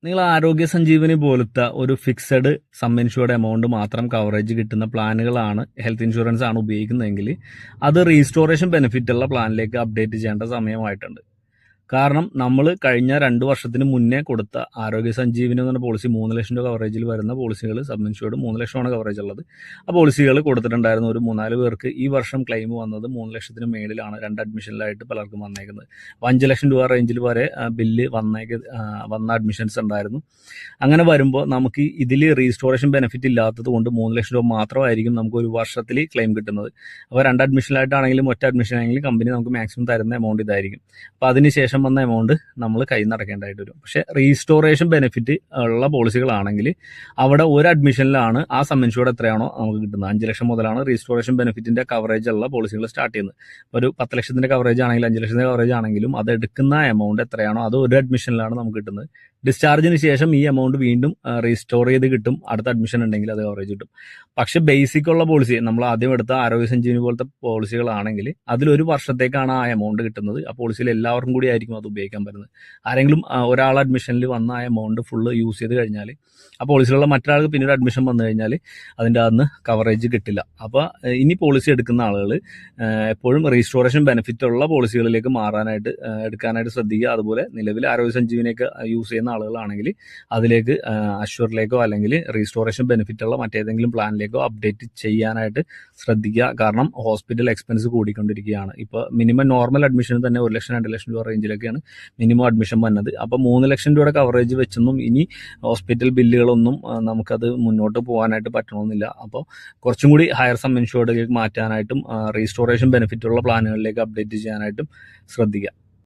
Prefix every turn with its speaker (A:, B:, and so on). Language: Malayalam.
A: നിങ്ങൾ ആരോഗ്യ സഞ്ജീവനി പോലത്തെ ഒരു ഫിക്സഡ് സം ഇൻഷുർഡ് എമൗണ്ട് മാത്രം കവറേജ് കിട്ടുന്ന പ്ലാനുകളാണ് ഹെൽത്ത് ഇൻഷുറൻസ് ആണ് ഉപയോഗിക്കുന്നതെങ്കിൽ അത് റീസ്റ്റോറേഷൻ ബെനിഫിറ്റ് ഉള്ള പ്ലാനിലേക്ക് അപ്ഡേറ്റ് ചെയ്യേണ്ട സമയമായിട്ടുണ്ട്. കാരണം നമ്മൾ കഴിഞ്ഞ 2 വർഷത്തിന് മുന്നേ കൊടുത്ത ആരോഗ്യ സഞ്ജീവനി എന്ന പോളിസി 3 ലക്ഷം രൂപ കവറേജിൽ വരുന്ന പോളിസികൾ, സബ് ഇൻഷുർഡ് 3 ലക്ഷമാണ് കവറേജ് ഉള്ളത്. ആ പോളിസികൾ കൊടുത്തിട്ടുണ്ടായിരുന്ന ഒരു 3-4 പേർക്ക് ഈ വർഷം ക്ലെയിം വന്നത് 3 ലക്ഷത്തിന് മേളിലാണ് 2 അഡ്മിഷനിലായിട്ട് പലർക്കും വന്നേക്കുന്നത്. അപ്പോൾ 5 ലക്ഷം രൂപ റേഞ്ചിൽ വരെ ബില്ല് വന്ന അഡ്മിഷൻസ് ഉണ്ടായിരുന്നു. അങ്ങനെ വരുമ്പോൾ നമുക്ക് ഇതിൽ റീസ്റ്റോറേഷൻ ബെനിഫിറ്റ് ഇല്ലാത്തത് കൊണ്ട് 3 ലക്ഷം രൂപ മാത്രമായിരിക്കും നമുക്ക് ഒരു വർഷത്തിൽ ക്ലെയിം കിട്ടുന്നത്. അപ്പോൾ 2 അഡ്മിഷനിലായിട്ടാണെങ്കിലും ഒറ്റ അഡ്മിഷനാണെങ്കിലും കമ്പനി നമുക്ക് മാക്സിമം തരുന്ന എമൗണ്ട് ഇതായിരിക്കും. അപ്പോൾ അതിനുശേഷം വന്ന എമൗണ്ട് നമ്മൾ കയ്യിൽ നിന്ന് അടക്കേണ്ടതായിട്ട് വരും. പക്ഷേ റീസ്റ്റോറേഷൻ ബെനിഫിറ്റ് ഉള്ള പോളിസികളാണെങ്കിൽ അവിടെ ഒരു അഡ്മിഷനിലാണ് ആ സം ഇൻഷുർഡ് എത്രയാണോ നമുക്ക് കിട്ടുന്നത്. 5 ലക്ഷം മുതലാണ് റീസ്റ്റോറേഷൻ ബെനിഫിറ്റിന്റെ കവറേജ് ഉള്ള പോളിസികൾ സ്റ്റാർട്ട് ചെയ്യുന്നത്. ഒരു 10 ലക്ഷത്തിന്റെ കവറേജ് ആണെങ്കിലും 5 ലക്ഷത്തിന്റെ കവറേജ് ആണെങ്കിലും അത് എടുക്കുന്ന എമൗണ്ട് എത്രയാണോ അത് ഒരു അഡ്മിഷനിലാണ് നമുക്ക് കിട്ടുന്നത്. ഡിസ്ചാർജിന് ശേഷം ഈ എമൗണ്ട് വീണ്ടും റീസ്റ്റോർ ചെയ്ത് കിട്ടും. അടുത്ത അഡ്മിഷൻ ഉണ്ടെങ്കിൽ അത് കവറേജ് കിട്ടും. പക്ഷെ ബേസിക് ഉള്ള പോളിസി നമ്മൾ ആദ്യം എടുത്ത ആരോഗ്യ സഞ്ജീവനി പോലത്തെ പോളിസികളാണെങ്കിൽ അതിലൊരു വർഷത്തേക്കാണ് ആ എമൗണ്ട് കിട്ടുന്നത്. ആ പോളിസിയിൽ എല്ലാവർക്കും കൂടി ആയിരിക്കും അത് ഉപയോഗിക്കാൻ പറ്റുന്നത്. ആരെങ്കിലും ഒരാൾ അഡ്മിഷനിൽ വന്ന ആ എമൗണ്ട് ഫുള്ള് യൂസ് ചെയ്ത് കഴിഞ്ഞാൽ ആ പോളിസിയിലുള്ള മറ്റൊരാൾക്ക് പിന്നീട് അഡ്മിഷൻ വന്നു കഴിഞ്ഞാൽ അതിൻ്റെ അന്ന് കവറേജ് കിട്ടില്ല. അപ്പോൾ ഇനി പോളിസി എടുക്കുന്ന ആളുകൾ എപ്പോഴും റീസ്റ്റോറേഷൻ ബെനിഫിറ്റ് ഉള്ള പോളിസികളിലേക്ക് എടുക്കാനായിട്ട് ശ്രദ്ധിക്കുക. അതുപോലെ നിലവിൽ ആരോഗ്യ സഞ്ജീവനിയൊക്കെ യൂസ് ചെയ്യുന്ന ആളുകളാണെങ്കിൽ അതിലേക്ക് അഷ്വറിലേക്കോ അല്ലെങ്കിൽ റീസ്റ്റോറേഷൻ ബെനിഫിറ്റ് ഉള്ള മറ്റേതെങ്കിലും പ്ലാനിലേക്കോ അപ്ഡേറ്റ് ചെയ്യാനായിട്ട് ശ്രദ്ധിക്കുക. കാരണം ഹോസ്പിറ്റൽ എക്സ്പെൻസ് കൂടിക്കൊണ്ടിരിക്കുകയാണ്. ഇപ്പോൾ മിനിമം നോർമൽ അഡ്മിഷന് തന്നെ 1 ലക്ഷം 2 ലക്ഷം രൂപ റേഞ്ചിലൊക്കെയാണ് മിനിമം അഡ്മിഷൻ വന്നത്. അപ്പോൾ 3 ലക്ഷം രൂപയുടെ കവറേജ് വെച്ചൊന്നും ഇനി ഹോസ്പിറ്റൽ ബില്ലുകളൊന്നും നമുക്കത് മുന്നോട്ട് പോകാനായിട്ട് പറ്റണമെന്നില്ല. അപ്പോൾ കുറച്ചും കൂടി ഹയർ സം ഇൻഷുർഡിലേക്ക് മാറ്റാനായിട്ടും റീസ്റ്റോറേഷൻ ബെനിഫിറ്റ് ഉള്ള പ്ലാനുകളിലേക്ക് അപ്ഡേറ്റ് ചെയ്യാനായിട്ടും ശ്രദ്ധിക്കുക.